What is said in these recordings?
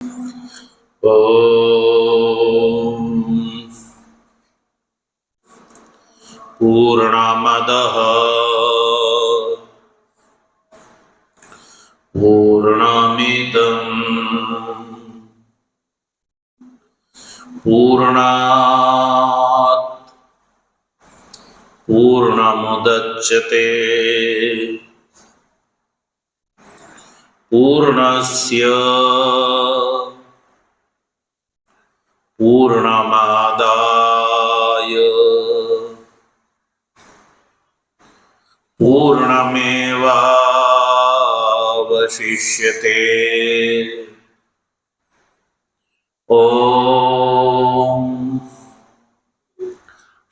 ॐ पूर्णमदः पूर्णमिदं पूर्णात् पूर्णमुदच्यते पूर्णस्य पूर्णमादाय पूर्णमेवावशिष्यते। ॐ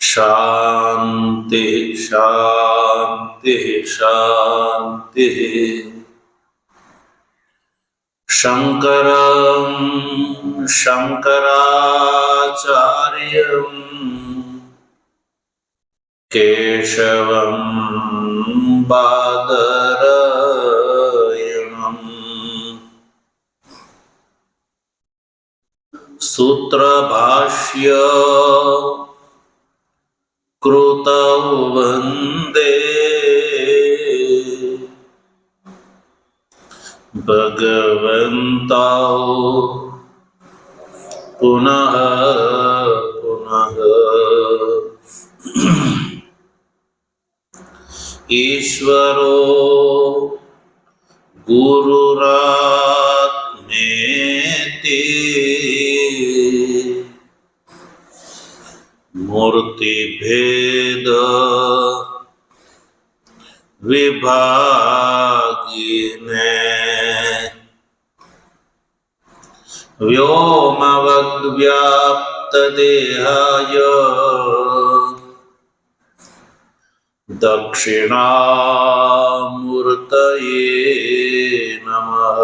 शान्ति शान्ति शान्ति। शङ्करं शङ्कराचार्यं केशवं बादरायणं सूत्रभाष्य कृतौ वन्दे भगवन्तौ पुनः पुनः। ईश्वरो गुरुरात्मेति मूर्तिभेद विभागिने व्योमवद्व्याप्तदेहाय दक्षिणामूर्तये नमः।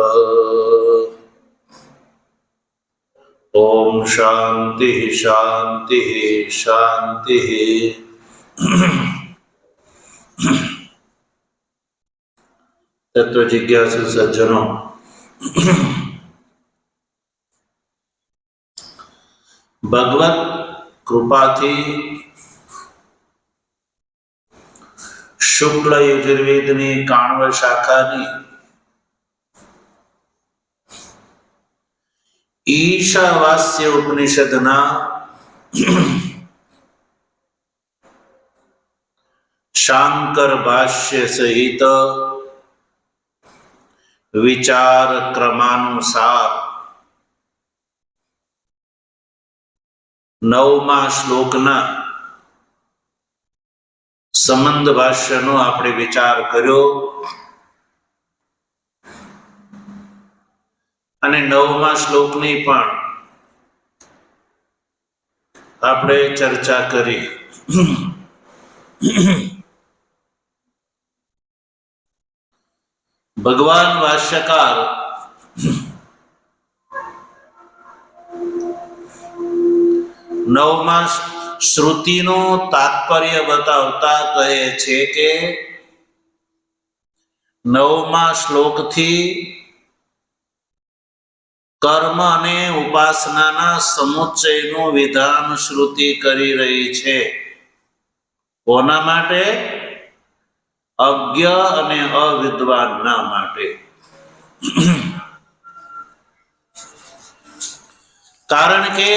ओम शांति शांति शांति। तत्व जिज्ञासु सज्जनों, भगवत कृपाथी शुक्ल यजुर्वेदनी काण्व शाखानी ईशावास्य उपनिषदना शांकर भाष्य सहित विचार क्रमानुसार 9મા શ્લોકના સંબંધ ભાષ્યનો આપણે વિચાર કર્યો અને 9મા શ્લોકની પણ આપણે ચર્ચા કરી। ભગવાન ભાષ્યકાર નવમા શ્રુતિનું તાત્પર્ય બતાવતા કહે છે કે 9મા શ્લોકથી કર્મ અને ઉપાસનાના સમુચ્ચયનું વિધાન શ્રુતિ કરી રહી છે। કોના માટે? અજ્ઞ અને અવિદ્વાનના માટે। કારણ કે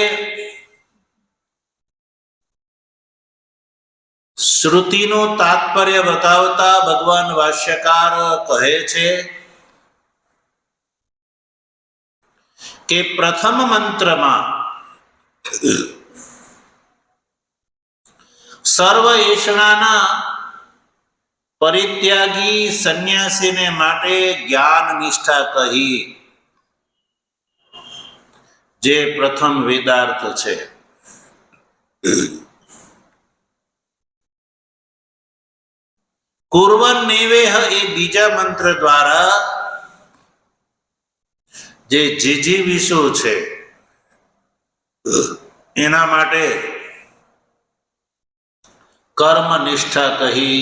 શ્રુતિનું તાત્પર્ય બતાવતા ભગવાન ભાષ્યકાર કહે છે કે પ્રથમ મંત્રમાં સર્વ એષણાના પરિત્યાગી સંન્યાસીને માટે જ્ઞાન નિષ્ઠા કહી, જે પ્રથમ વેદાર્થ છે। કુર્વન્નેવેહ એ બીજા મંત્ર દ્વારા જે જીજીવિષુ છે એના માટે કર્મ નિષ્ઠા કહી,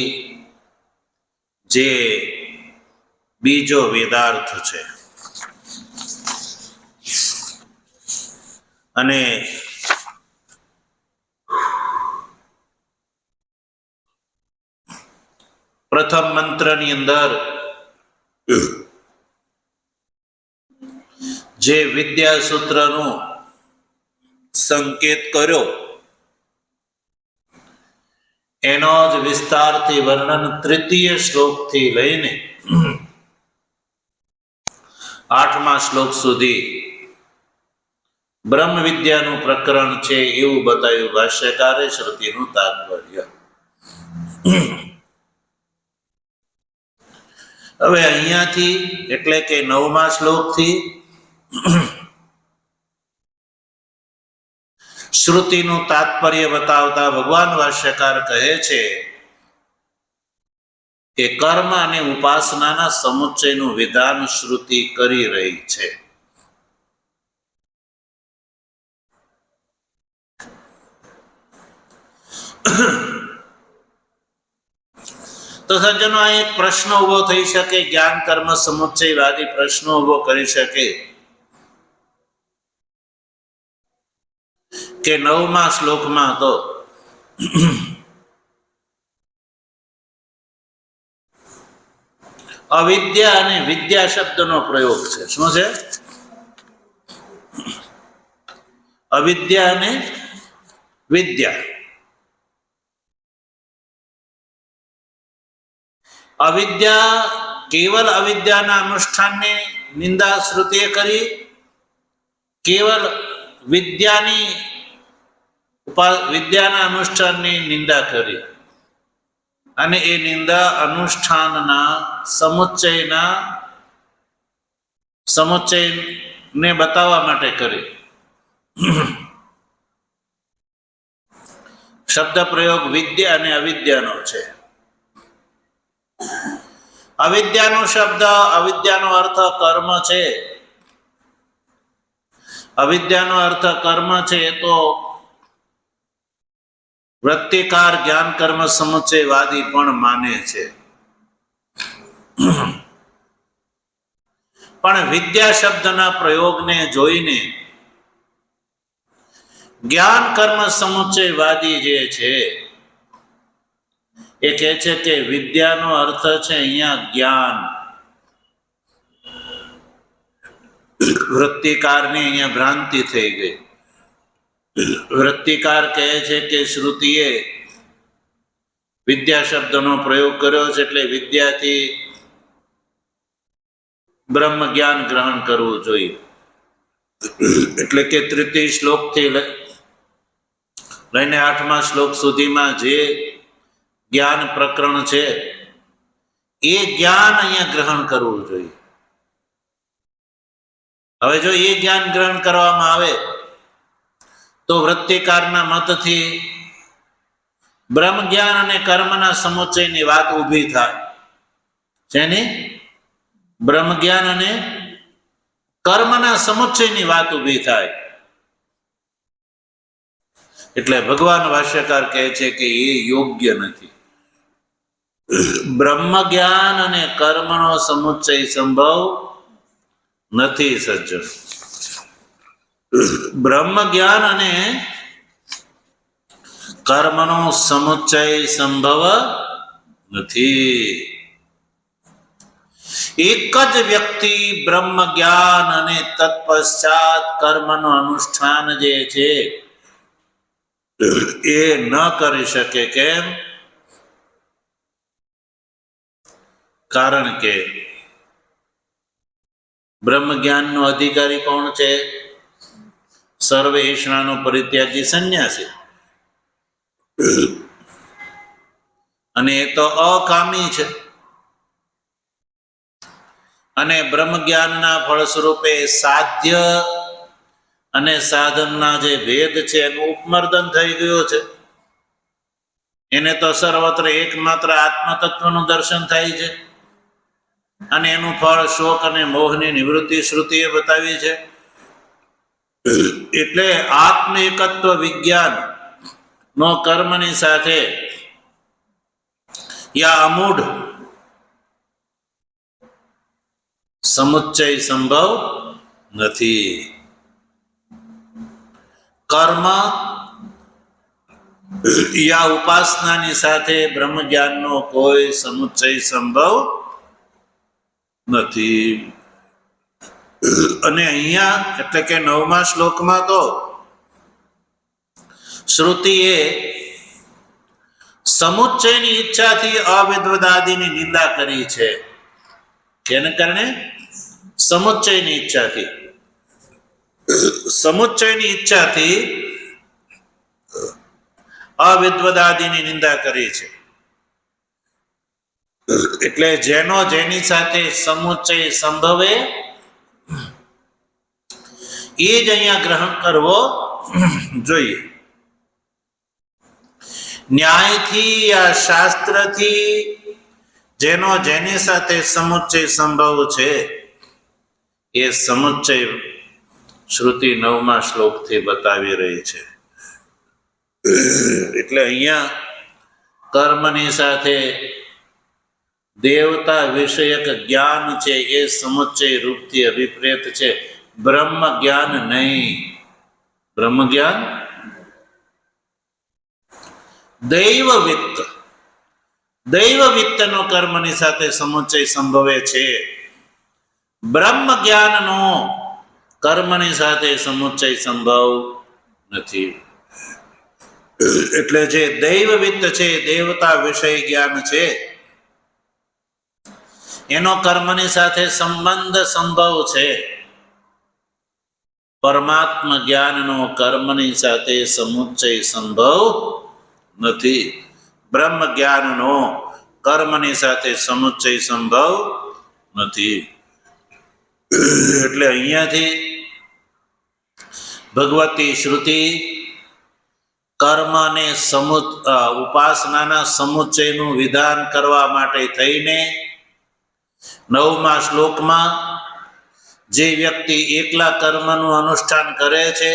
જે બીજો વેદાર્થ છે। અને પ્રથમ મંત્રની અંદર જે વિદ્યા સૂત્રનું સંકેત કર્યો એનો જ વિસ્તારથી વર્ણન તૃતીય શ્લોકથી લઈને 8મા શ્લોક સુધી બ્રહ્મ વિદ્યાનું પ્રકરણ છે એવું બતાવ્યું ભાષ્યકારે શ્રુતિનું તાત્પર્ય. હવે અહીંયાથી એટલે કે 9મા શ્લોકથી શ્રુતિનું તાત્પર્ય બતાવતા ભગવાન ભાષ્યકાર કહે છે કે કર્મ અને ઉપાસનાના સમુચ્ચયનું વિધાન શ્રુતિ કરી રહી છે. તો સજ્જનો આ એક પ્રશ્ન ઉભો થઈ શકે, જ્ઞાન કર્મ સમુચ્ચયવાદી પ્રશ્નો ઉભો કરી શકે કે 9મા શ્લોકમાં તો અવિદ્યા અને વિદ્યા શબ્દનો પ્રયોગ છે. શું છે? અવિદ્યા અને વિદ્યા. અવિદ્યા કેવલ અવિદ્યાના અનુષ્ઠાનની નિંદા શ્રુતિએ કરી, કેવલ વિદ્યાના અનુષ્ઠાનની નિંદા કરી અને એ નિંદા અનુષ્ઠાનના સમુચ્ચયને બતાવવા માટે કરી. શબ્દ પ્રયોગ વિદ્યા અને અવિદ્યાનો છે. અવિદ્યાનો શબ્દ, અવિદ્યાનો અર્થ કર્મ છે. અવિદ્યાનો અર્થ કર્મ છે તો વૃત્તિકાર જ્ઞાન કર્મ સમુચ્ચયવાદી પણ માને છે. પણ વિદ્યા શબ્દના પ્રયોગને જોઈને જ્ઞાન કર્મ સમુચ્ચયવાદી જે છે એ કહે છે કે વિદ્યાનો અર્થ છે અહીંયા જ્ઞાન. વૃત્તિકારની અહીંયા ભ્રાંતિ થઈ ગઈ. વૃત્તિકાર કહે છે કે શ્રુતિએ વિદ્યા શબ્દનો પ્રયોગ કર્યો છે એટલે વિદ્યાથી બ્રહ્મ જ્ઞાન ગ્રહણ કરવું જોઈએ. એટલે કે તૃતીય શ્લોકથી લઈને 8મા શ્લોક સુધીમાં જે જ્ઞાન પ્રકરણ છે એ જ્ઞાન અહીંયા ગ્રહણ કરવું જોઈએ. હવે જો એ જ્ઞાન ગ્રહણ કરવામાં આવે તો વૃત્તિકારના મતથી બ્રહ્મ જ્ઞાન અને કર્મના સમુચ્ચયની વાત ઊભી થાય. જેની બ્રહ્મ જ્ઞાન અને કર્મના સમુચ્ચયની વાત ઊભી થાય. એટલે ભગવાન ભાષ્યકાર કહે છે કે એ યોગ્ય નથી. બ્રહ્મ જ્ઞાન અને કર્મનો સમુચ્ચય સંભવ નથી સજ્જન. બ્રહ્મ જ્ઞાન અને કર્મનો સમુચ્ચય સંભવ નથી. એક જ વ્યક્તિ બ્રહ્મ જ્ઞાન અને તત્પશ્ચાત કર્મનું અનુષ્ઠાન જે છે એ ન કરી શકે. કેમ? કારણ કે બ્રહ્મ જ્ઞાનનો અધિકારી કોણ છે? સર્વ એષણાનો પરિત્યાગી સંન્યાસી. અને એ તો અકામી છે. અને બ્રહ્મ જ્ઞાનના ફળ સ્વરૂપે સાધ્ય અને સાધનના જે ભેદ છે એનું ઉપમર્દન થઈ ગયું છે. એને તો સર્વત્ર એકમાત્ર આત્મતત્વનું દર્શન થાય છે અને એનું ફળ શોક અને મોહની નિવૃત્તિ શ્રુતિએ બતાવી છે. એટલે આત્મ એકત્વ વિજ્ઞાન નો કર્મની સાથે યા અમૂઢ સમુચ્ચય સંભવ નથી. કર્મ યા ઉપાસનાની સાથે બ્રહ્મ જ્ઞાનનો કોઈ સમુચ્ચય સંભવ નથી. અને અહીંયા એટલે કે 9મા શ્લોકમાં તો શ્રુતિએ સમુચ્ચયની ઈચ્છાથી અવિદ્વદાદિની નિંદા કરી છે. કેને કારણે? સમુચ્ચયની ઈચ્છાથી. સમુચ્ચયની ઈચ્છાથી અવિદ્વદાદિની નિંદા કરી છે. એટલે જેનો જેની સાથે સમુચ્ચય સંભવે એ જ અહીંયા ગ્રહણ કરવો જોઈએ. ન્યાયથી યા શાસ્ત્રથી જેનો જેની સાથે સમુચ્ચય સંભવ છે એ સમુચ્ચય શ્રુતિ 9મા શ્લોકથી બતાવી રહી છે. એટલે અહીંયા કર્મની સાથે દેવતા વિષયક જ્ઞાન છે એ સમુચ્ચય રૂપથી અભિપ્રેત છે, બ્રહ્મ જ્ઞાન નહીં. બ્રહ્મ જ્ઞાન દૈવ વિત્તનો કર્મની સાથે સમુચ્ચય સંભવે છે. બ્રહ્મ જ્ઞાનનો કર્મની સાથે સમુચ્ચય સંભવ નથી. એટલે જે દૈવ વિત્ત છે, દેવતા વિષય જ્ઞાન છે, એનો કર્મની સાથે સંબંધ સંભવ છે. પરમાત્મ જ્ઞાનનો કર્મની સાથે સમુચ્ચય સંભવ નથી. બ્રહ્મ જ્ઞાનનો કર્મની સાથે સમુચ્ચય સંભવ નથી. એટલે અહીંયાથી ભગવતી શ્રુતિ કર્મ અને ઉપાસનાના સમુચ્ચયનું વિધાન કરવા માટે થઈને 9મા શ્લોકમાં જે વ્યક્તિ એકલા કર્મનું અનુષ્ઠાન કરે છે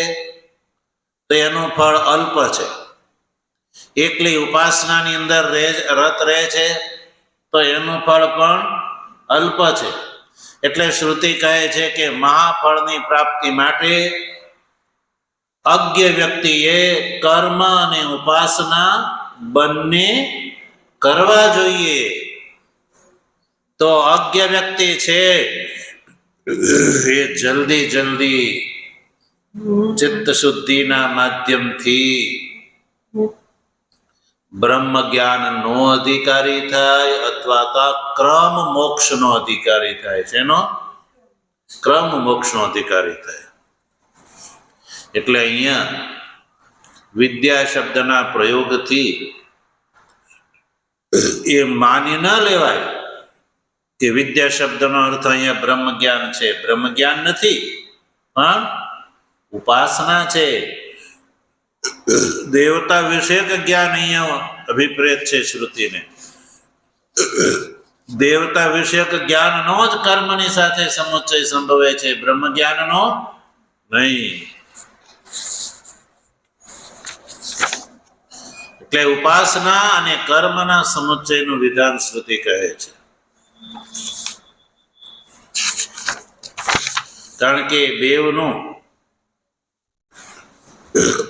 તો એનું ફળ અલ્પ છે. એકલી ઉપાસનાની અંદર રત રહે છે તો એનું ફળ પણ અલ્પ છે. એટલે શ્રુતિ કહે છે કે મહાફળની પ્રાપ્તિ માટે અજ્ઞ વ્યક્તિએ કર્મ અને ઉપાસના બંને કરવા જોઈએ. તો અજ્ઞ વ્યક્તિ છે એ જલ્દી ચિત્ત શુદ્ધિના માધ્યમથી બ્રહ્મ જ્ઞાનનો અધિકારી થાય અથવા તો ક્રમ મોક્ષનો અધિકારી થાય છે. એનો ક્રમ મોક્ષનો અધિકારી થાય. એટલે અહીંયા વિદ્યા શબ્દના પ્રયોગથી એ માની ન લેવાય કે વિદ્યા શબ્દનો અર્થ અહીંયા બ્રહ્મ જ્ઞાન છે. બ્રહ્મ જ્ઞાન નથી, પણ ઉપાસના છે. દેવતા વિષયક જ્ઞાન અહીંયા અભિપ્રેત છે શ્રુતિને. દેવતા વિષયક જ્ઞાનનો જ કર્મની સાથે સમુચ્ચય સંભવે છે, બ્રહ્મ જ્ઞાનનો નહીં. એટલે ઉપાસના અને કર્મના સમુચ્ચયનું વિધાન શ્રુતિ કહે છે. કારણ કે બેવનું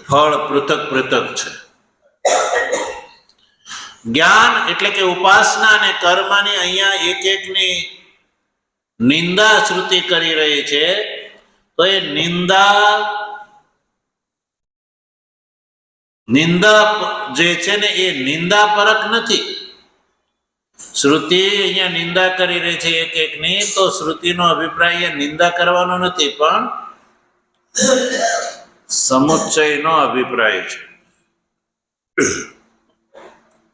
ફળ પૃથક છે. જ્ઞાન એટલે કે ઉપાસના અને કર્મની અહીંયા એક એકની નિંદા શ્રુતિ કરી રહી છે. તો એ નિંદા જે છે ને એ નિંદા પરક નથી. શ્રુતિ અહીંયા નિંદા કરી રહી છે એક એકની, તો શ્રુતિનો અભિપ્રાય નિંદા કરવાનો નથી, પણ સમુચ્ચયનો અભિપ્રાય છે.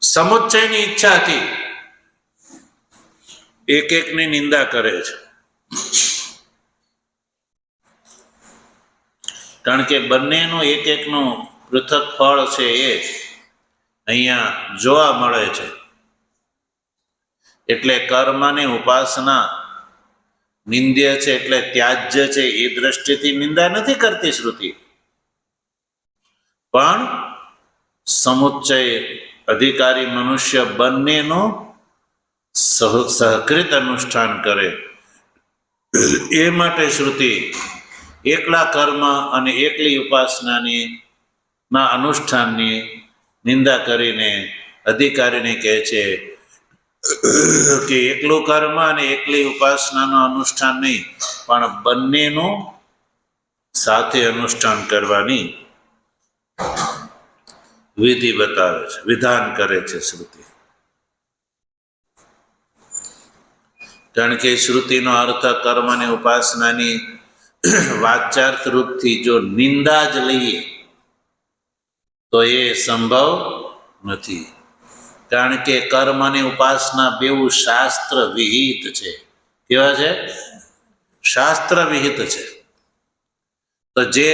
સમુચ્ચયની ઈચ્છાથી એક એકની નિંદા કરે છે. કારણ કે બંનેનું એક એકનું પૃથક ફળ છે એ અહીંયા જોવા મળે છે. એટલે કર્મ અને ઉપાસના નિંદ્ય છે, એટલે ત્યાજ્ય છે, એ દ્રષ્ટિથી નિંદા નથી કરતી શ્રુતિ. પણ સમુચ્ચય અધિકારી મનુષ્ય બંનેનું સહકૃત અનુષ્ઠાન કરે એ માટે શ્રુતિ એકલા કર્મ અને એકલી ઉપાસનાની ના અનુષ્ઠાનની નિંદા કરીને અધિકારીને કહે છે કે એકલું કર્મ અને એકલી ઉપાસનાનું અનુષ્ઠાન નહીં, પણ બંનેનું સાથે અનુષ્ઠાન કરવાની વિધિ બતાવે છે, વિધાન કરે છે શ્રુતિ. કારણ કે શ્રુતિનો અર્થ કર્મ અને ઉપાસનાની વાચાર્થ રૂપથી જો નિંદા જ લઈએ તો એ સંભવ નથી. કારણ કે કર્મ અને ઉપાસના બેઉ શાસ્ત્ર વિહિત છે. કેવા છે? શાસ્ત્ર વિહિત છે. તો જે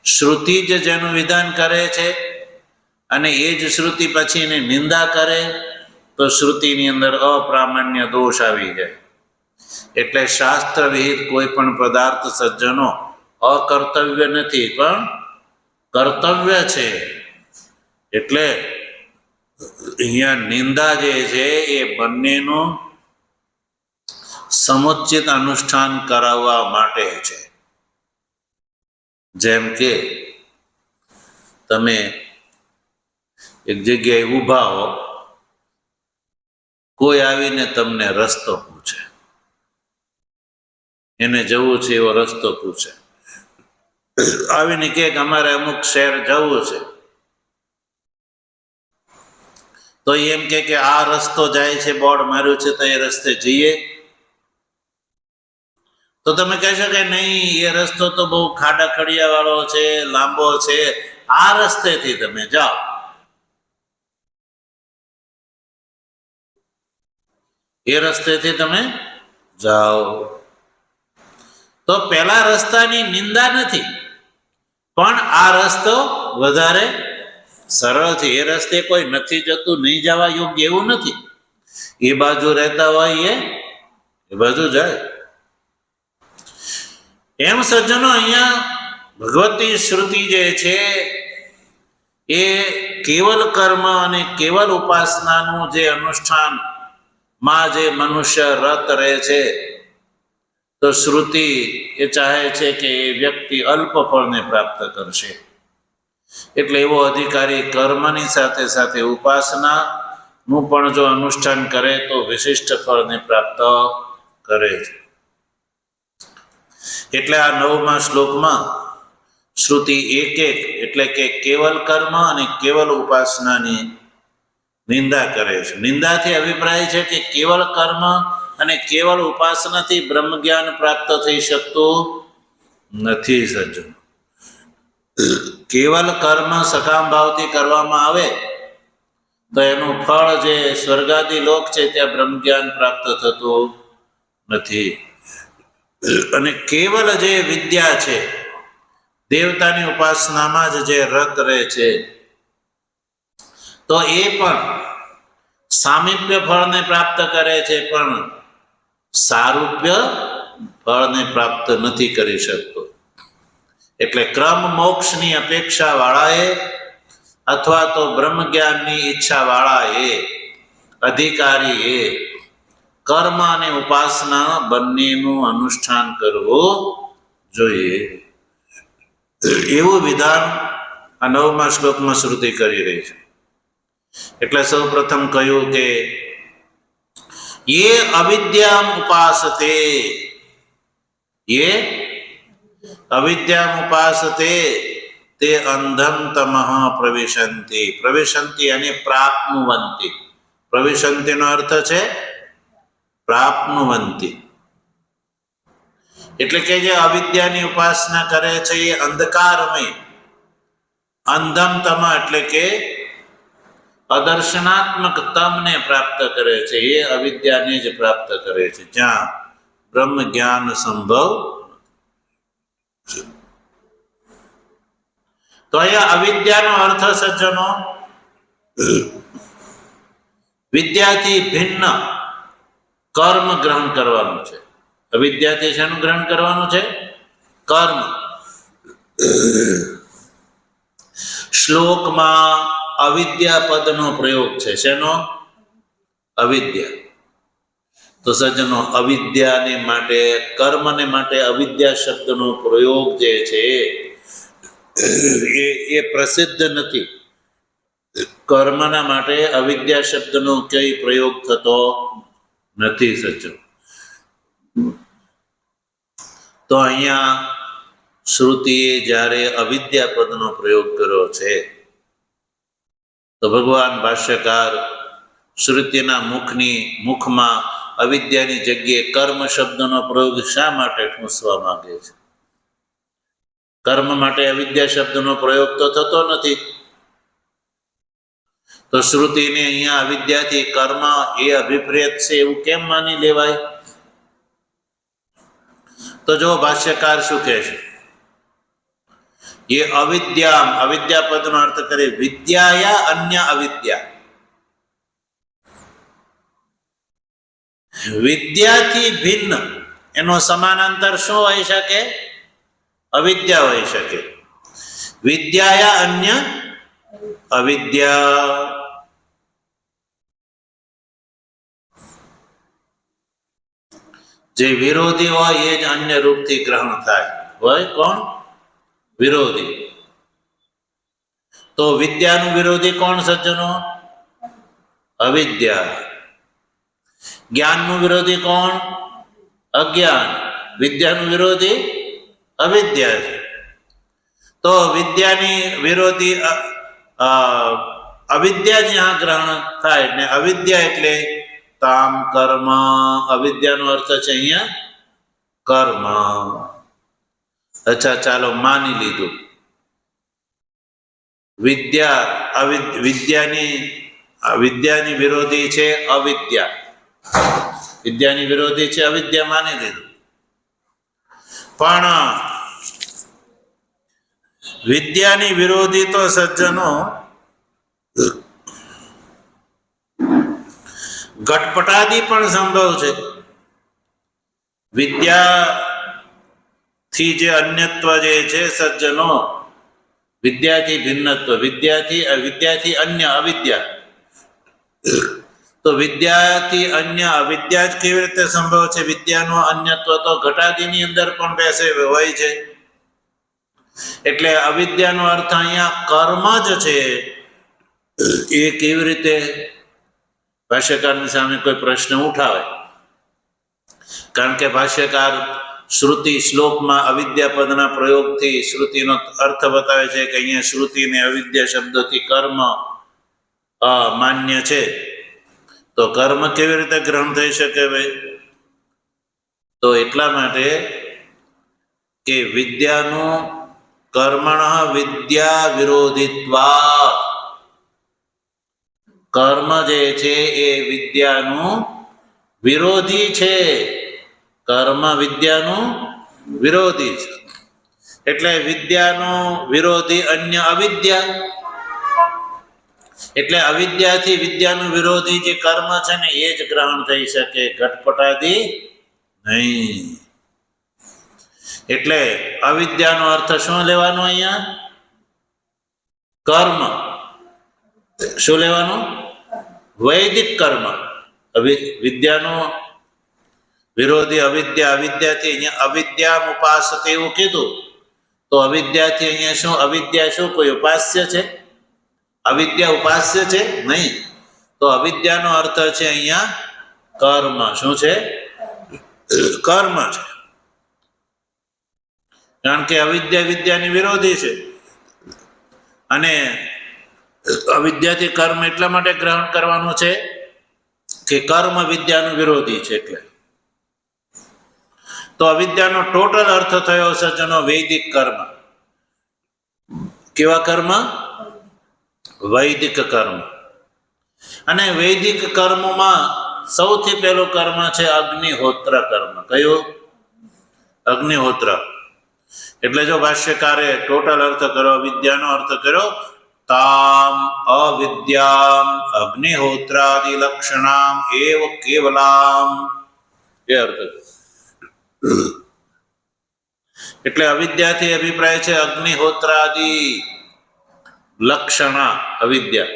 શ્રુતિ જ જેનું વિધાન કરે છે અને એ જ શ્રુતિ પછી એને નિંદા કરે તો શ્રુતિની અંદર અપ્રામાણ્ય દોષ આવી જાય. એટલે શાસ્ત્ર વિહિત કોઈ પણ પદાર્થ સજ્જનો અકર્તવ્ય નથી, પણ કર્તવ્ય છે. એટલે અહીંયા નિંદા જે છે એ બંનેનું સમુચિત અનુષ્ઠાન કરાવવા માટે છે. જેમ કે તમે એક જગ્યાએ ઊભા હો, કોઈ આવીને તમને રસ્તો પૂછે, એને જવું છે એવો રસ્તો પૂછે, આવીને કહે કે અમારે અમુક શહેર જવું છે, તો એમ કે આ રસ્તો જાય છે, બોર્ડ માર્યું છે, તો એ રસ્તે જઈએ? તો તમે કહેશો કે નહીં, એ રસ્તો તો બહુ ખાડા ખડિયા વાળો છે, લાંબો છે, આ રસ્તેથી તમે જાઓ. એ રસ્તેથી તમે જાઓ. તો પેલા રસ્તાની નિંદા નથી, પણ આ રસ્તો વધારે સરળ છે. એ રસ્તે કોઈ નથી જતું, નહીં જવા યોગ્ય એવું નથી. એ બાજુ રહેતા હોય એ બાજુ જાય. એમ સજ્જનો, અહીંયા ભગવતી શ્રુતિ જે છે એ કેવલ કર્મ અને કેવલ ઉપાસનાનું જે અનુષ્ઠાન માં જે મનુષ્ય રત રહે છે, તો શ્રુતિ એ ચાહે છે કે એ વ્યક્તિ અલ્પ ફળને પ્રાપ્ત કરશે. એટલે એવો અધિકારી કર્મની સાથે સાથે ઉપાસનાનું પણ જો અનુષ્ઠાન કરે તો વિશિષ્ટ ફળને પ્રાપ્ત કરે છે. એટલે આ 9મા શ્લોકમાં શ્રુતિ એક એટલે કે કેવલ કર્મ અને કેવલ ઉપાસનાની નિંદા કરે છે. નિંદાથી અભિપ્રાય છે કે કેવલ કર્મ અને કેવલ ઉપાસનાથી બ્રહ્મ જ્ઞાન પ્રાપ્ત થઈ શકતું નથી. સજ્જનો, કેવલ કર્મ સકામ ભાવથી કરવામાં આવે તો એનું ફળ જે સ્વર્ગાદી લોક છે ત્યાં બ્રહ્મ જ્ઞાન પ્રાપ્ત થતું નથી. અને કેવલ જે વિદ્યા છે, દેવતાની ઉપાસનામાં જ જે રત રહે છે, તો એ પણ સામીપ્ય ફળને પ્રાપ્ત કરે છે, પણ સારૂપ્ય ફળને પ્રાપ્ત નથી કરી શકતો. એટલે ક્રમ મોક્ષની અપેક્ષા વાળાએ અથવા તો બ્રહ્મ જ્ઞાનની ઈચ્છા વાળાએ, અધિકારીએ કર્મ અને ઉપાસના બંનેનું અનુષ્ઠાન કરવું જોઈએ. એવું વિધાન આ 9મા શ્લોકમાં શ્રુતિ કરી રહી છે. એટલે સૌ પ્રથમ કહ્યું કે યે અવિદ્યામ ઉપાસતે, યે અવિદ્યામ ઉપાસતે તે અંધમ તમઃ પ્રવિશન્તિ. પ્રવિશન્તિ અને પ્રાપ્નુવંતિ. પ્રવિશન્તિનો અર્થ છે પ્રાપ્નુવંતિ. એટલે કે જે અવિદ્યાની ઉપાસના કરે છે એ અંધકારમય, અંધમ તમ એટલે કે અદર્શનાત્મક તમને પ્રાપ્ત કરે છે. એ અવિદ્યાને જ પ્રાપ્ત કરે છે, જ્યાં બ્રહ્મ જ્ઞાન સંભવ. તો અહીંયા અવિદ્યાનો અર્થ સજ્જનો વિદ્યાથી ભિન્ન કર્મ ગ્રહણ કરવાનું છે. અવિદ્યાથી શેનું ગ્રહણ કરવાનું છે? કર્મ. શ્લોકમાં અવિદ્યા પદનો પ્રયોગ છે. શેનો? અવિદ્યા. તો સજ્જનો, અવિદ્યાને માટે, કર્મને માટે અવિદ્યા શબ્દનો પ્રયોગ જે છે એ પ્રસિદ્ધ નથી. કર્મના માટે અવિદ્યા શબ્દનો કઈ પ્રયોગ થતો નથી સજ્જનો. તો અહીંયા શ્રુતિએ જ્યારે અવિદ્યા પદનો પ્રયોગ કર્યો છે તો ભગવાન ભાષ્યકાર શ્રુતિના મુખમાં અવિદ્યાની જગ્યાએ કર્મ શબ્દનો પ્રયોગ શા માટે ઠૂંસવા માંગે છે? કર્મ માટે અવિદ્યા શબ્દનો પ્રયોગ તો થતો નથી. તો શ્રુતિને અહીંયા અવિદ્યાથી કર્મ એ અભિપ્રેત છે એવું કેમ માની લેવાય? તો જો ભાષ્યકાર શું કહે છે, એ અવિદ્યા પદનો અર્થ કરે વિદ્યાયા અન્ય અવિદ્યા. વિદ્યાથી ભિન્ન એનો સમાનાંતર શું હોઈ શકે? અવિદ્યા હોઈ શકે. વિદ્યાયા અન્ય અવિદ્યા. જે વિરોધી હોય એ જ અન્ય રૂપથી ગ્રહણ થાય. હોય કોણ? વિરોધી. તો વિદ્યાનું વિરોધી કોણ સજ્જનો? અવિદ્યા. જ્ઞાનનું વિરોધી કોણ? અજ્ઞાન. વિદ્યાનું વિરોધી અવિદ્યા છે. તો વિદ્યાની વિરોધી અવિદ્યા જ્યાં ગ્રહણ થાય ને અવિદ્યા એટલે કામ કર્મ. અવિદ્યાનો અર્થ છે અહીંયા કર્મ. અચ્છા, ચાલો માની લીધું વિદ્યાની વિરોધી છે અવિદ્યા. વિદ્યાની વિરોધી છે અવિદ્યા માની લીધું. પણ વિદ્યાની વિરોધી તો સજ્જનો ઘટપટાદી પણ સંભવ છે. વિદ્યાથી જે અન્યત્વ જે છે સજ્જનો, વિદ્યાથી ભિન્નત્વ, વિદ્યાથી અન્ય અવિદ્યા. તો વિદ્યાથી અન્ય અવિદ્યા જ કેવી રીતે સંભવ છે? વિદ્યાનો અન્યત્વ તો ઘટાદીની અંદર પણ બેસે હોય છે. એટલે અવિદ્યાનો અર્થ અહીંયા કર્મ જ છે. એ કેવી રીતે? ભાષ્યકારની સામે કોઈ પ્રશ્ન ઉઠાવે, કારણ કે ભાષ્યકાર શ્રુતિ શ્લોકમાં અવિદ્યા પદના પ્રયોગથી શ્રુતિનો અર્થ બતાવે છે કે અહીંયા શ્રુતિને અવિદ્યા શબ્દથી કર્મ માન્ય છે. તો કર્મ કેવી રીતે ગ્રહણ થઈ શકે ભાઈ? તો એટલા માટે કે વિદ્યાનું કર્મણ વિદ્યા વિરોધિત્વા. કર્મ જે છે એ વિદ્યાનું વિરોધી છે. કર્મ વિદ્યાનું વિરોધી છે. એટલે વિદ્યાનું વિરોધી અન્ય અવિદ્યા. એટલે અવિદ્યાથી વિદ્યાનું વિરોધી જે કર્મ છે ને એ જ ગ્રહણ થઈ શકે, ઘટપટાદી નહીં. એટલે અવિદ્યાનો અર્થ શું લેવાનો અહીંયા? કર્મ. શું લેવાનું? વૈદિક કર્મ. વિદ્યાનો વિરોધી અવિદ્યા. અવિદ્યાથી અહીંયા અવિદ્યા ઉપાસતે એવું કીધું. તો અવિદ્યાથી અહીંયા શું? અવિદ્યા શું કોઈ ઉપાસ્ય છે? અવિદ્યા ઉપાસ્ય છે નહીં. તો અવિદ્યાનો અર્થ છે અહીંયા કર્મ. શું છે? કર્મ છે. કારણ કે અવિદ્યા વિદ્યાની વિરોધી છે અને અવિદ્યાથી કર્મ એટલા માટે ગ્રહણ કરવાનું છે કે કર્મ વિદ્યાનું વિરોધી છે. એટલે તો અવિદ્યાનો ટોટલ અર્થ થયો સજ્જનો વૈદિક કર્મ. કેવા કર્મ? વૈદિક કર્મ. અને વૈદિક કર્મમાં સૌથી પહેલું કર્મ છે અગ્નિહોત્ર કર્મ. કયું? અગ્નિહોત્ર. એટલે જો ભાષ્યકારે ટોટલ અર્થ કર્યો, વિદ્યાનો અર્થ કર્યો, તામ અવિદ્યામ અગ્નિહોત્રાદિ લક્ષણામ એવ કેવલામ. એ અર્થ. એટલે અવિદ્યાથી અભિપ્રાય છે અગ્નિહોત્રાદિ લક્ષણા. અવિદ્યા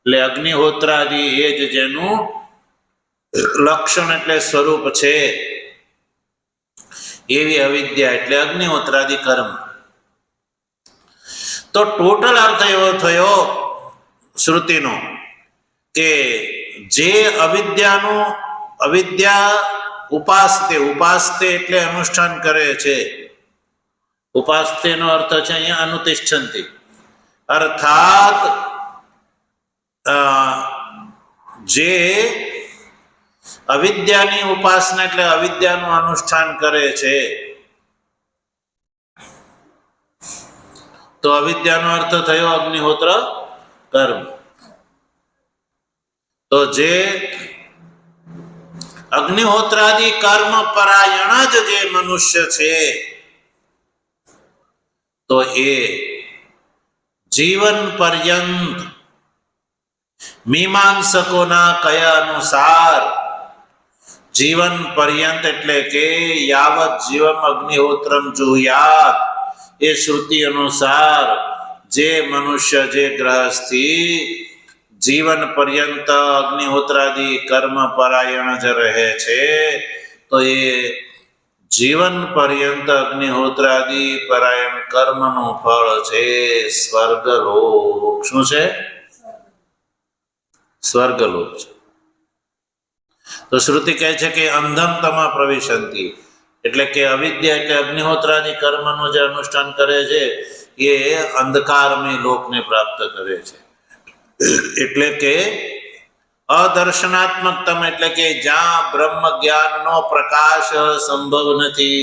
એટલે અગ્નિહોત્રાદિ એ જ જેનું લક્ષણ એટલે સ્વરૂપ છે એવી અવિદ્યા એટલે અગ્નિહોત્રાદિ કર્મ. તો ટોટલ અર્થ એવો થયો શ્રુતિનો કે જે અવિદ્યા ઉપાસતે એટલે અનુષ્ઠાન કરે છે. ઉપાસતેનો અર્થ છે અહીંયા અનુતિષ્ઠંતિ, અર્થાત જે અવિદ્યાની ઉપાસના એટલે અવિદ્યાનું અનુષ્ઠાન કરે છે. તો અવિદ્યાનો અર્થ થયો અગ્નિહોત્ર કર્મ. તો જે અગ્નિહોત્રાદિ કર્મ પરાયણ જ જે મનુષ્ય છે તો એ જીવન પર્યંત મીમાંસકોના કયા અનુસાર, જીવન પર્યંત એટલે કે યાવત જીવમ અગ્નિહોત્રમ જુહ્યાત, એ શ્રુતિ અનુસાર જે મનુષ્ય જે ગ્રહસ્થી જીવન પર્યંત અગ્નિહોત્રાદિ કર્મ પરાયણ જ રહે છે તો એ જીવન પર્યંત અગ્નિહોત્રાદિ પરાયણ કર્મનું ફળ છે સ્વર્ગલોક. શું છે? સ્વર્ગલોક છે. તો શ્રુતિ કહે છે કે અંધમ તમા પ્રવિશંતિ, એટલે કે અવિદ્યા એટલે અગ્નિહોત્રાદિ કર્મનું જે અનુષ્ઠાન કરે છે એ અંધકારમય લોકને પ્રાપ્ત કરે છે. એટલે કે અદર્શનાત્મકતમ એટલે કે જ્યાં બ્રહ્મ જ્ઞાનનો પ્રકાશ સંભવ નથી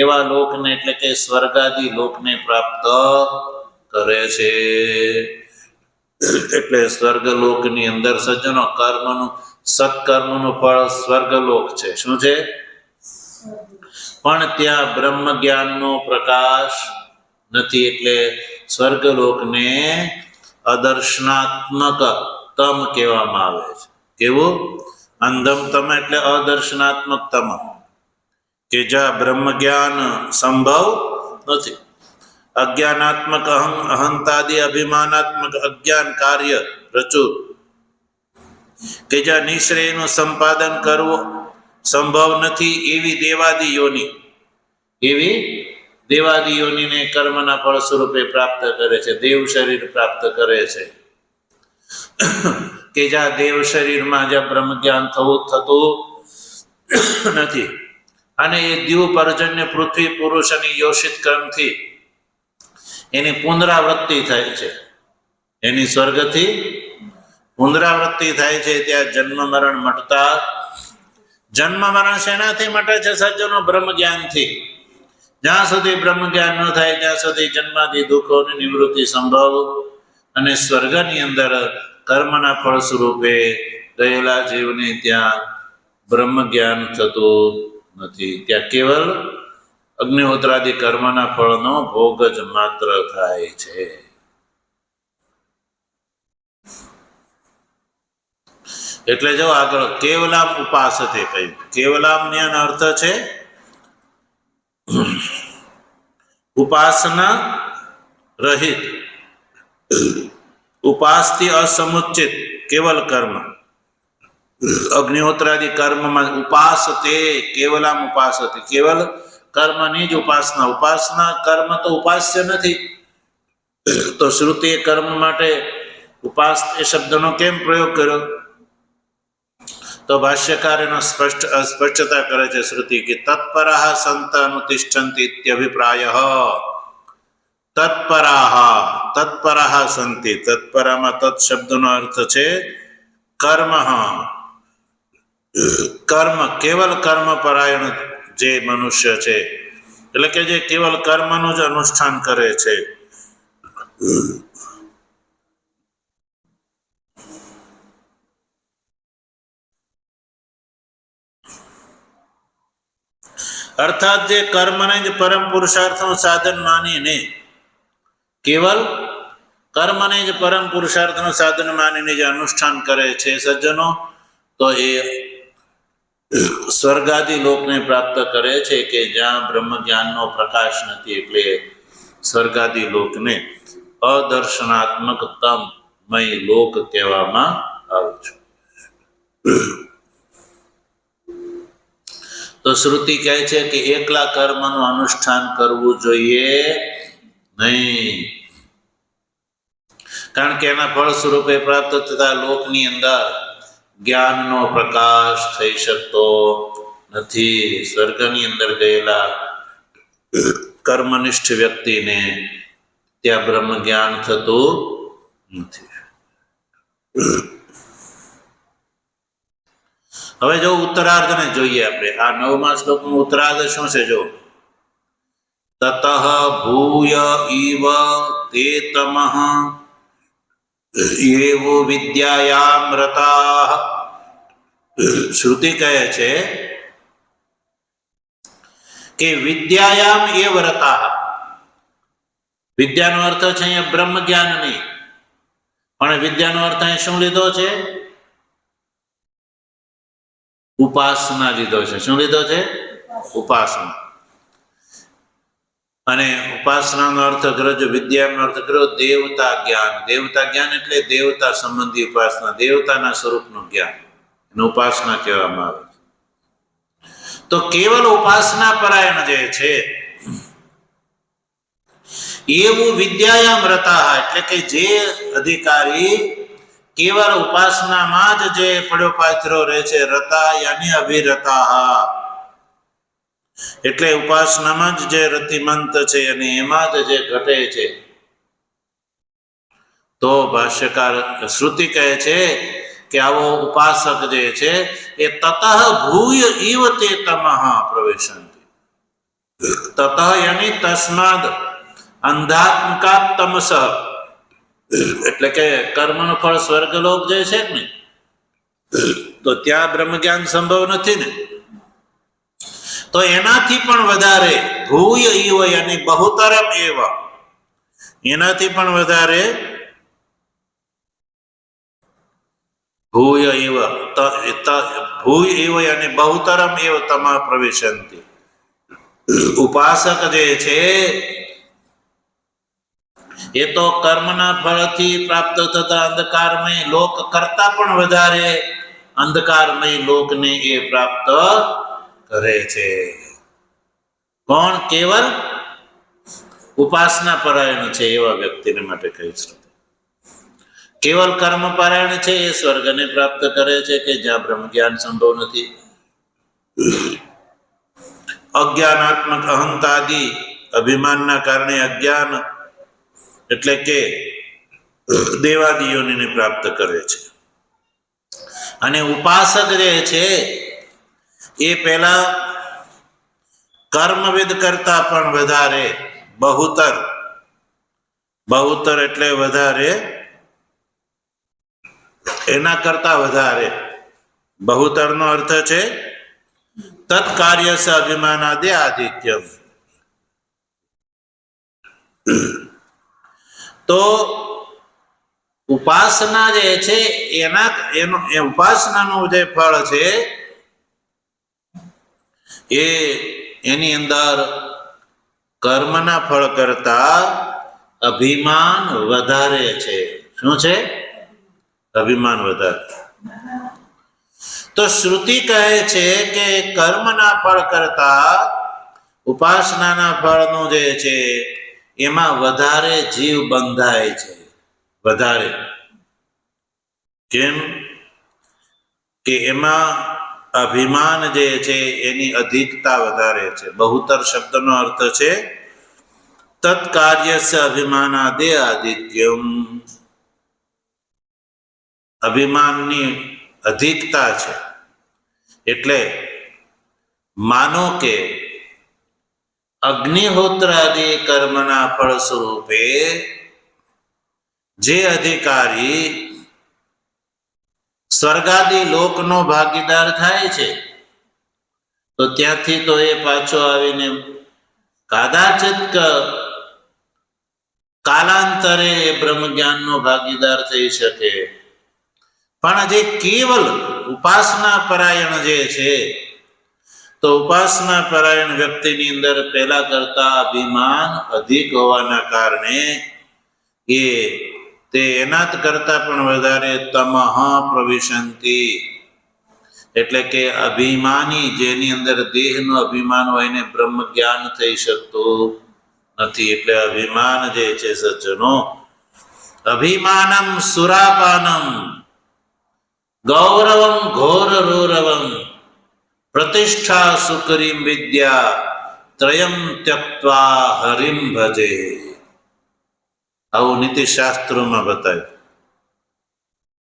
એવા લોકને એટલે કે સ્વર્ગાદિ લોકને પ્રાપ્ત કરે છે. એટલે સ્વર્ગલોકની અંદર સજ્જનો કર્મનું સત્કર્મનું ફળ સ્વર્ગલોક છે. શું છે? પણ ત્યાં બ્રહ્મ જ્ઞાનનો પ્રકાશ નથી એટલે સ્વર્ગલોકને અદર્શનાત્મક તમ કહેવામાં આવે છે. કેવું? અંધમ તમ એટલે અદર્શનાત્મક તમ, કે જ્યાં બ્રહ્મ જ્ઞાન સંભવ નથી. અજ્ઞાનાત્મક અહંતાદિ અભિમાનાત્મક અજ્ઞાન કાર્ય પ્રચુર, કે જ્યાં નિશ્રેયનું સંપાદન કરવું સંભવ નથી એવી દેવાદી યોનિને કર્મના ફળ સ્વરૂપે પ્રાપ્ત કરે છે, દેવ શરીર પ્રાપ્ત કરે છે. કે જ્યાં દેવ શરીરમાં જ્યાં બ્રહ્મ જ્ઞાન થતું નથી અને એ દીવ પર્જન્ય પૃથ્વી પુરુષની યોષિત ક્રમથી એની પુનરાવૃત્તિ થાય છે, એની સ્વર્ગથી પુનરાવૃત્તિ થાય છે. ત્યાં જન્મ મરણ મટતા, જન્મ મરણ શેનાથી મટે છે સજ્જનો? બ્રહ્મ જ્ઞાનથી. જ્યાં સુધી બ્રહ્મ જ્ઞાન ન થાય ત્યાં સુધી જન્માદિ દુઃખોની નિવૃત્તિ સંભવ અને સ્વર્ગની અંદર કર્મના ફળ સ્વરૂપે ગયેલા જીવને ત્યાં બ્રહ્મ જ્ઞાન થતું નથી. ત્યાં કેવલ અગ્નિહોત્રાદિ કર્મના ફળનો ભોગ જ માત્ર થાય છે. એટલે જો આગળ કેવલામ ઉપાસતે કહ્યું. કેવલામ ને અર્થ છે ઉપાસના રહિત, ઉપાસથી અસમુચિત કેવલ કર્મ. અગ્નિહોત્રાદિ કર્મમાં ઉપાસતે, કેવલામ ઉપાસતે, કેવલ કર્મની જ ઉપાસના. ઉપાસના કર્મ તો ઉપાસ્ય નથી, તો શ્રુતિએ કર્મ માટે ઉપાસ એ શબ્દનો કેમ પ્રયોગ કર્યો? તો ભાષ્યકાર એનો સ્પષ્ટતા કરે છે શ્રુતિ કે તત્પરાહ સંત અનુતિષ્ઠન્તિ ઇત્યભિપ્રાયઃ. તત્પરાહ સંતિ, તત્પરામાં તત્ શબ્દનો અર્થ છે કર્મ. કર્મ કેવલ કર્મ પરાયણ જે મનુષ્ય છે એટલે કે જે કેવલ કર્મનું જ અનુષ્ઠાન કરે છે. અર્થાત જે કર્મને જ પરમ પુરુષાર્થનું સાધન માનીને, કેવલ કર્મને જ પરમ પુરુષાર્થનું સાધન માનીને જે અનુષ્ઠાન કરે છે સજ્જનો, તો એ સ્વર્ગાદિ લોકને પ્રાપ્ત કરે છે કે જ્યાં બ્રહ્મ જ્ઞાનનો પ્રકાશ નથી. એટલે સ્વર્ગાદિ લોકને અદર્શનાત્મક તમમય લોક કહેવામાં આવે છે. તો શ્રુતિ કહે છે કે એકલા કર્મનું અનુષ્ઠાન કરવું જોઈએ નહીં. કારણ કે એના ફળ સ્વરૂપે પ્રાપ્ત થતા લોકની અંદર જ્ઞાનનો પ્રકાશ થઈ શકતો નથી. સ્વર્ગની અંદર ગયેલા કર્મનિષ્ઠ વ્યક્તિને ત્યાં બ્રહ્મ જ્ઞાન થતું નથી. હવે જો ઉત્તરાર્ધને જોઈએ આપણે. આ 9મા શ્લોકનું ઉત્તરાર્ધ શું છે? જો તતઃ ભૂય ઇવ તે તમઃ એવો વિદ્યાયામ રતાઃ. શ્રુતિ કહે છે કે વિદ્યાયામ એવ રતાઃ. વિદ્યાનો અર્થ છે અહીંયા બ્રહ્મ જ્ઞાન નહીં, પણ વિદ્યાનો અર્થ અહીં શું લીધો છે? ઉપાસના લીધો છે. શું લીધો છે? ઉપાસના. અને ઉપાસનાનો અર્થ કર્યો, જો વિદ્યાનો અર્થ કર્યો દેવતા જ્ઞાન. દેવતા જ્ઞાન એટલે દેવતા સંબંધી ઉપાસના, દેવતાના સ્વરૂપનું જ્ઞાન, એને ઉપાસના કહેવામાં આવે છે. તો કેવલ ઉપાસના પરાયણ જે છે એવું વિદ્યાયામ રતાઃ, એટલે કે જે અધિકારી કેવળ ઉપાસનામાં જ જે પડ્યો પાથરો રહે છે, રતા યાની અભિરતાઃ, એટલે ઉપાસનામાં જ જે રતિમંત છે અને એમાં જ જે ઘટે છે. તો ભાષ્યકાર શ્રુતિ કહે છે કે આવો ઉપાસક જે છે એ તતઃ ભૂય ઇવ તે તમઃ પ્રવેશંતિ. તતઃ યાની તસ્માદ અંધાત્મકા તમસ, એટલે કે કર્મનું ફળ સ્વર્ગલોક જે છે ને, તો ત્યાં બ્રહ્મ જ્ઞાન સંભવ નથી ને. તો એનાથી પણ વધારે ભૂય ઇવ યાની બહુતરમ એવ, એનાથી પણ વધારે ભૂય ઇવ, ભૂય ઇવ યાની બહુતરમ એવ તમા પ્રવિશંતિ. ઉપાસક જે છે એ તો કર્મના ફળથી પ્રાપ્ત થતા અંધકારમય લોક કરતા પણ વધારે અંધકારમય લોકને એ પ્રાપ્ત કરે છે. કોણ? કેવલ ઉપાસના પરાયણ છે એવા વ્યક્તિને માટે કહી છે. કેવલ કર્મ પરાયણ છે એ સ્વર્ગને પ્રાપ્ત કરે છે કે જ્યાં બ્રહ્મ જ્ઞાન સંભવ નથી. અજ્ઞાનાત્મક અહંતાદિ અભિમાનના કારણે અજ્ઞાન એટલે કે દેવાદિયોને પ્રાપ્ત કરે છે. અને ઉપાસક જે છે એ પેલા કર્મવિદ કરતા પણ વધારે બહુતર, બહુતર એટલે વધારે, એના કરતા વધારે, બહુતરનો અર્થ છે તત્કાર્ય સ અભિમાનાદિ આધિક્યમ. તો ઉપાસના જે છે એનું ઉપાસનાનું જે ફળ છે એ એની અંદર કર્મના ફળ કરતા અભિમાન વધારે છે. શું છે? અભિમાન વધારે. તો શ્રુતિ કહે છે કે કર્મના ફળ કરતા ઉપાસનાના ફળનું જે છે એમાં વધારે જીવ બંધાય છે. વધારે કેમ? કે એમાં અભિમાન જે છે એની અધિકતા વધારે છે. બહુતર શબ્દનો અર્થ છે તત્કાર્ય સ અભિમાનાદિ આધિક્યમ. અભિમાનની અધિકતા છે. એટલે માનો કે અગ્નિહોત્રાદિ કર્મના ફળ સ્વરૂપે જે અધિકારી સ્વર્ગાદિ લોકનો ભાગીદાર થાય છે તો ત્યાંથી તો એ પાછો આવીને કદાચિત કાલાંતરે એ બ્રહ્મ જ્ઞાનનો ભાગીદાર થઈ શકે. પણ જે કેવલ ઉપાસના પરાયણ જે છે તો ઉપાસના પરાયણ વ્યક્તિની અંદર પહેલા કરતા અભિમાન અધિક હોવાના કારણે એ તે એના કરતા પણ વધારે તમઃ પ્રવિશંતિ, એટલે કે અભિમાની જેની અંદર દેહનું અભિમાન હોય એને બ્રહ્મ જ્ઞાન થઈ શકતું નથી. એટલે અભિમાન જે છે સજ્જનો અભિમાનમ સુરાપાનમ ગૌરવમ ઘોર રોરવમ પ્રતિષ્ઠા સુકરીમ વિદ્યા ત્રયમ ત્યક્ત્વા હરિમ ભજે. આવું નીતિશાસ્ત્રોમાં બતાવ્યું.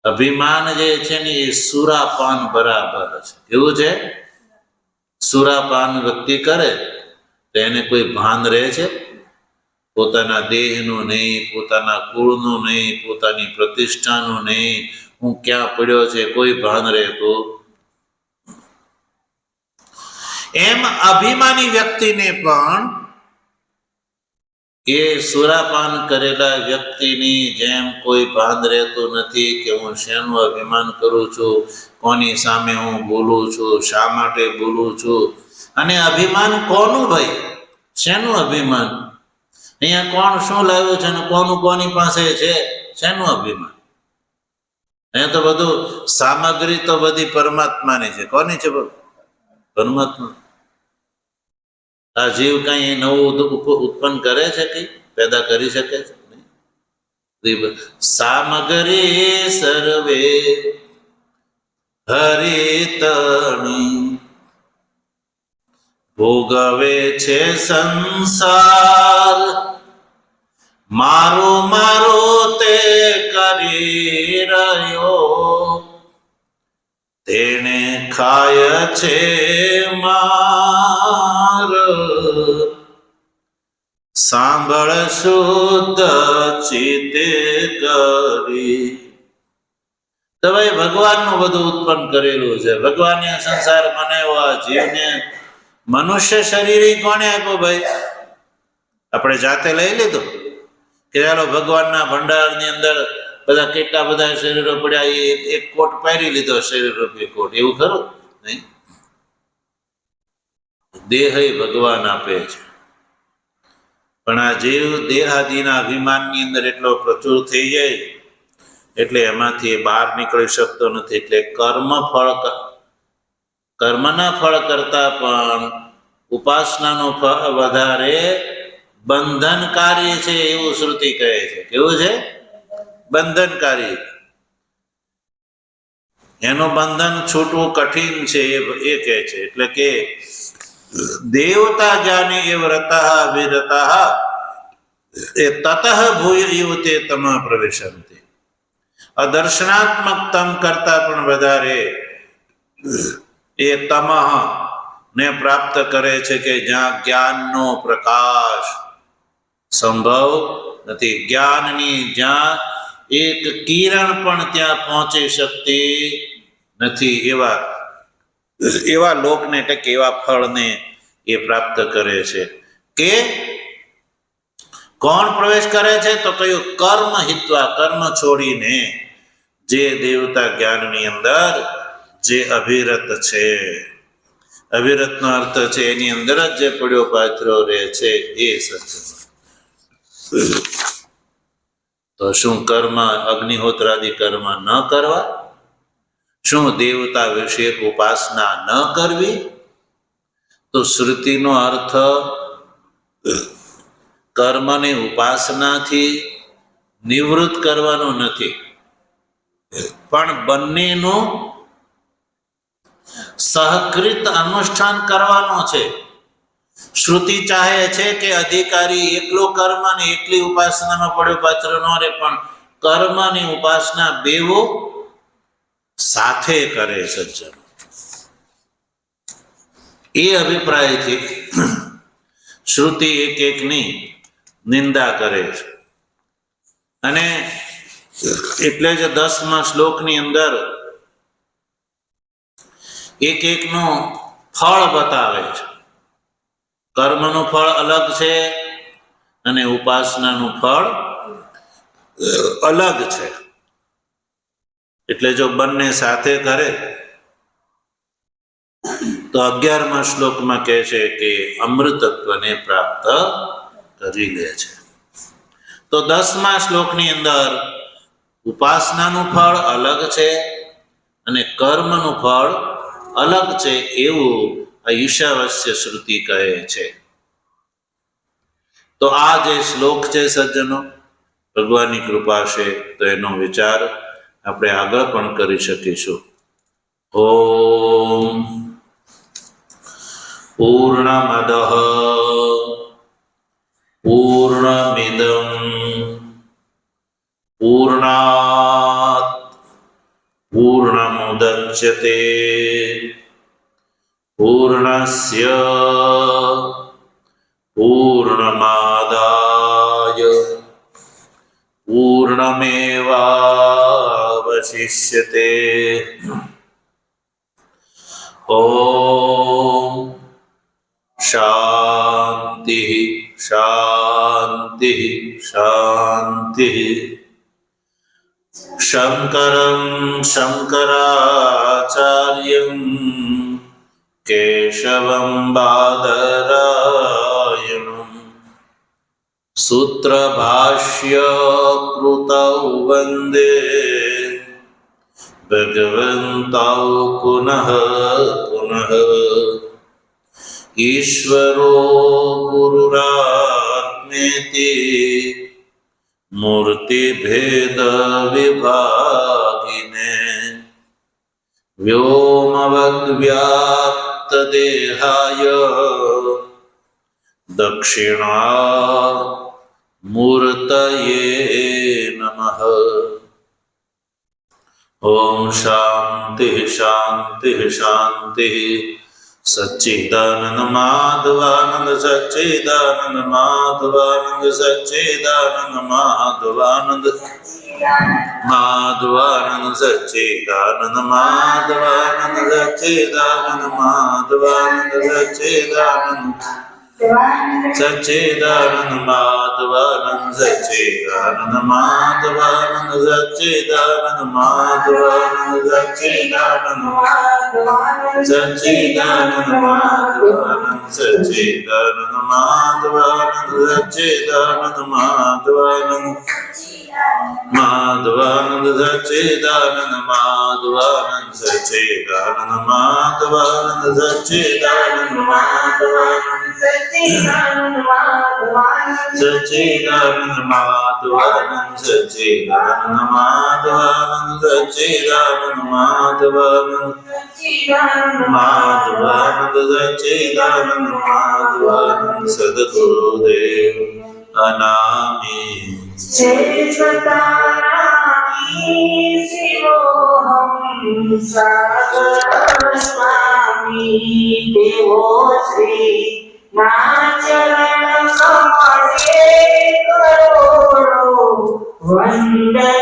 અભિમાન જે છે ને એ સુરાપાન બરાબર છે. કેવું છે? સુરાપાન વ્યક્તિ કરે તો એને કોઈ ભાન રહે છે? પોતાના દેહનું નહીં, પોતાના કુળનું નહીં, પોતાની પ્રતિષ્ઠાનું નહીં, હું ક્યાં પડ્યો છે કોઈ ભાન રહેતું. એમ અભિમાની વ્યક્તિને પણ એ સુરાપાન કરેલા વ્યક્તિની જેમ કોઈ ભાન રહેતું નથી કે હું શેનું અભિમાન કરું છું, કોની સામે હું બોલું છું, શા માટે બોલું છું. અને અભિમાન કોનું ભાઈ? શેનું અભિમાન? અહીંયા કોણ શું લાવ્યું છે ને કોનું કોની પાસે છે? શેનું અભિમાન? અહીંયા તો બધું સામગ્રી તો બધી પરમાત્માની છે. કોની છે? પરમાત્મા. આ જીવ કઈ નવું ઉત્પન્ન કરે છે? કઈ પેદા કરી શકે છે? સામગ્રી સર્વે હરિતણી ભોગવે છે સંસાર, મારો મારો તે કરી રહ્યો, તેને ખાય છે માર. સાંભળ શુદ્ધ ચિત્તે કરી. તો ભાઈ ભગવાનનું બધું ઉત્પન્ન કરેલું છે. ભગવાને સંસાર બનાવ્યો. જીવને મનુષ્ય શરીર કોને આપ્યો ભાઈ? આપણે જાતે લઈ લીધું કે ચાલો ભગવાનના ભંડારની અંદર બધા કેટલા બધા શરીરો પડ્યા, એક કોટ પહેરી લીધો, શરીરરૂપી કોટ. એવું ખરું? નહીં. દેહ ભગવાન આપે છે, પણ આ જીવ દેહાદિના અભિમાનની અંદર એટલો પ્રચુર થઈ જાય એટલે એમાંથી બહાર નીકળી શકતો નથી. એટલે કર્મના ફળ કરતા પણ ઉપાસનાનું ફળ વધારે બંધનકારી છે એવું શ્રુતિ કહે છે. કેવું છે? બંધનકારી. એનું બંધન છૂટવું કઠિન છે એ કહે છે. એટલે કે દેવતા જ્ઞાની એ વ્રતા અભિરતા એ તતઃ ભૂય ઇવ તે તમઃ પ્રવિશન્તિ. અદર્શનાત્મક તમ કરતા પણ વધારે એ તમઃ ને પ્રાપ્ત કરે છે કે જ્યાં જ્ઞાનનો પ્રકાશ સંભવ નથી. જ્ઞાનની જ્યાં એક કિરણ પણ ત્યાં પહોંચી શકતી નથી એવા લોકને એટલે કે એવા ફળને એ પ્રાપ્ત કરે છે. કે કોણ પ્રવેશ કરે છે? તો કયું? કર્મ હિત્વા, કર્મ છોડીને જે દેવતા જ્ઞાનની અંદર જે અભિરત છે. અભિરતનો અર્થ છે એની અંદર જ જે પડ્યો પાથરો રહે છે એ સત્ય. તો શું કર્મ અગ્નિહોત્રાદિ કર્મ ન કરવા? શું દેવતા વિશે ઉપાસના ન કરવી? તો શ્રુતિનો અર્થ કર્મને ઉપાસનાથી નિવૃત્ત કરવાનો નથી, પણ બંનેનું સહકૃત અનુષ્ઠાન કરવાનો છે. શ્રુતિ ચાહે છે કે અધિકારી એકલો કર્મ અને એકલી ઉપાસનામાં પડ્યો પાત્ર ન રહે, પણ કર્મ અને ઉપાસના બેવો સાથે કરે સજ્જનો. એ અભિપ્રાયથી શ્રુતિ એક એકની નિંદા કરે છે. અને એટલે જ 10મા શ્લોકની અંદર એક એકનું ફળ બતાવે છે. કર્મનું ફળ અલગ છે અને ઉપાસનાનું ફળ અલગ છે. એટલે જો બંને સાથે કરે તો 11મા શ્લોકમાં કહે છે કે અમૃતત્વને પ્રાપ્ત કરી લે છે. તો 10મા શ્લોકની અંદર ઉપાસનાનું ફળ અલગ છે અને કર્મનું ફળ અલગ છે એવું આ ઈશાવાસ્ય શ્રુતિ કહે છે. તો આ જે શ્લોક છે સજ્જનો, ભગવાનની કૃપા છે તો એનો વિચાર આપણે આગળ પણ કરી શકીશું. ઓમ પૂર્ણમદઃ પૂર્ણમિદં પૂર્ણાત પૂર્ણમુદચ્યતે પૂર્ણસ્ય પૂર્ણમાદાય પૂર્ણમેવાવશિષ્યતે. ઓમ શાંતિ શાંતિ શાંતિ. શંકરં શંકરાચાર્યં કેશવં બાદરાયણં સૂત્રભાષ્ય કૃતૌ વંદે ભગવन्तૌ પુનઃ પુનઃ. ઈશ્વરો ગુરુરાત્મેતિ મૂર્તિભેદ વિભાગિને વ્યોમવદ્વ્યાપ્ત દેહાય દક્ષિણા મૂર્તયે નમઃ. ઓમ શાંતિ શાંતિ શાંતિ. સચ્ચિદાનંદ માધવાનંદ સચ્ચિદાનંદ માધવાનંદ સચ્ચિદાનંદ માધવાનંદ માધવાનંદ સચ્ચિદાનંદ માધવાનંદ સચ્ચિદાનંદ માધવાનંદ સચ્ચિદાનંદ સચ્ચિદાનંદ માધવાનંદ સચ્ચિદાનંદ માધવાનંદ સચ્ચિદાનંદ માધવાનંદ સચ્ચિદાનંદ સચ્ચિદાનંદ માધવાનંદ સચ્ચિદાનંદ માધવાનંદ સચ્ચિદાનંદ માધવાનંદ માધવાનંદ સચ્ચિદાનંદ માધવાનંદ સચ્ચિદાનંદ માધવાનંદ સચ્ચિદાનંદ માધવાનંદ સચ્ચિદાનંદ માધવાનંદ સચ્ચિદાનંદ માધવાનંદ સચ્ચિદાનંદ માધવાનંદ માધવાનંદ સચ્ચિદાનંદ માધવાનંદ. સદગુરુદેવ અનામી જય સતારામી શિવોહમ સાગર સ્વામી દેવો શ્રી ના ચરણ કમળે કરોડો વંદન.